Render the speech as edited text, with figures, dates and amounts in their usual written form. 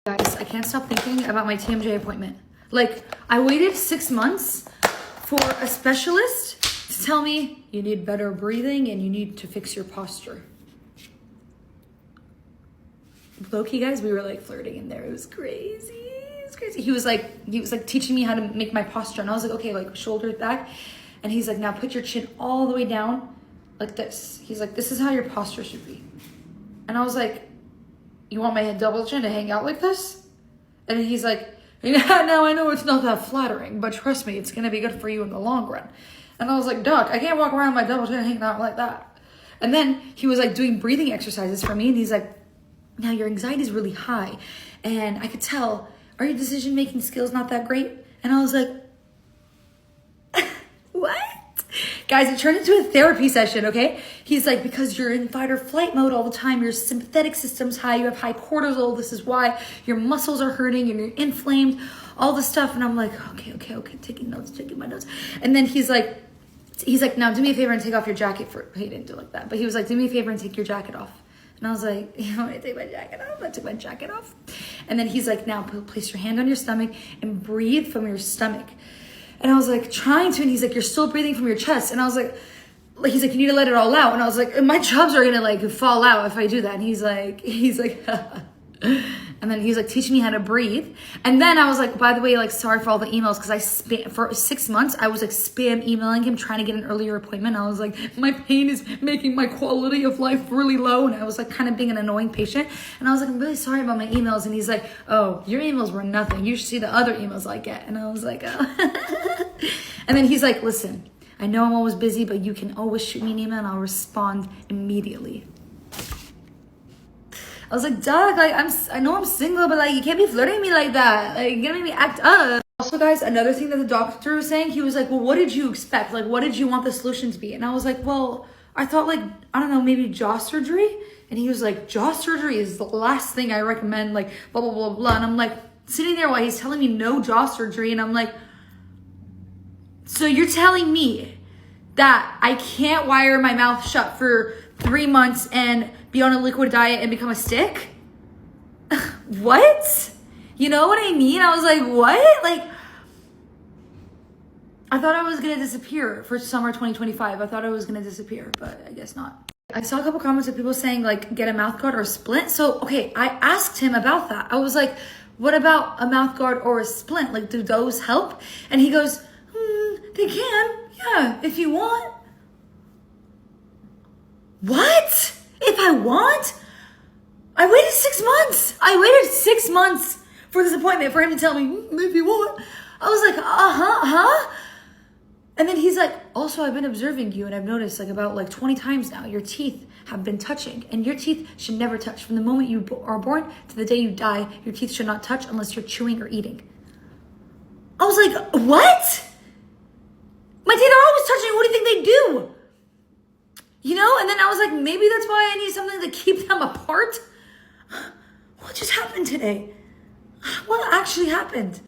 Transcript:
Guys, I can't stop thinking about my TMJ appointment. Like, I waited 6 months for a specialist to tell me you need better breathing and you need to fix your posture. Low-key, guys, we were like flirting in there. It was crazy. It was crazy. He was like teaching me how to make my posture, and I was like, okay, like shoulders back. And he's like, now put your chin all the way down like this. He's like, this is how your posture should be. And I was like, you want my head double chin to hang out like this? And he's like, yeah, now I know it's not that flattering, but trust me, it's going to be good for you in the long run. And I was like, Doc, I can't walk around with my double chin hanging out like that. And then he was like doing breathing exercises for me. And he's like, now your anxiety is really high. And I could tell, are your decision-making skills not that great? And I was like, what? Guys, it turned into a therapy session, okay? He's like, because you're in fight or flight mode all the time, your sympathetic system's high, you have high cortisol, this is why your muscles are hurting and you're inflamed, all this stuff. And I'm like, okay, taking my notes. And then he's like, now do me a favor and take off your jacket he didn't do it like that, but he was like, do me a favor and take your jacket off. And I was like, you want me to take my jacket off? I took my jacket off. And then he's like, now place your hand on your stomach and breathe from your stomach. And I was like, trying to, and he's like, you're still breathing from your chest. And I was like, he's like, you need to let it all out. And I was like, my chubs are gonna like fall out if I do that. And he's like, and then he's like teaching me how to breathe. And then I was like, by the way, like, sorry for all the emails, because for 6 months, I was like spam emailing him, trying to get an earlier appointment. I was like, my pain is making my quality of life really low. And I was like kind of being an annoying patient. And I was like, I'm really sorry about my emails. And he's like, oh, your emails were nothing. You should see the other emails I get. And I was like, oh. And then he's like, listen, I know I'm always busy, but you can always shoot me an email and I'll respond immediately. I was like, Doug, like, I know I'm single, but like, you can't be flirting me like that. Like, you're gonna make me act up. Also, guys, another thing that the doctor was saying, he was like, well, what did you expect? Like, what did you want the solution to be? And I was like, well, I thought like, I don't know, maybe jaw surgery. And he was like, jaw surgery is the last thing I recommend, like, blah, blah, blah, blah. And I'm like, sitting there while he's telling me no jaw surgery. And I'm like, so you're telling me that I can't wire my mouth shut for 3 months and be on a liquid diet and become a stick? What? You know what I mean? I was like, what? Like, I thought I was gonna disappear for summer 2025. I thought I was gonna disappear, but I guess not. I saw a couple comments of people saying like, get a mouth guard or a splint. So, okay, I asked him about that. I was like, what about a mouth guard or a splint? Like, do those help? And he goes, they can, yeah, if you want. What? If I want? I waited 6 months. I waited 6 months for this appointment for him to tell me, if you want. I was like, huh? And then he's like, also, I've been observing you and I've noticed like about like 20 times now, your teeth have been touching, and your teeth should never touch. From the moment you are born to the day you die, your teeth should not touch unless you're chewing or eating. I was like, what? My teeth are always touching. What do you think they do? You know? And then I was like, maybe that's why I need something to keep them apart. What just happened today? What actually happened?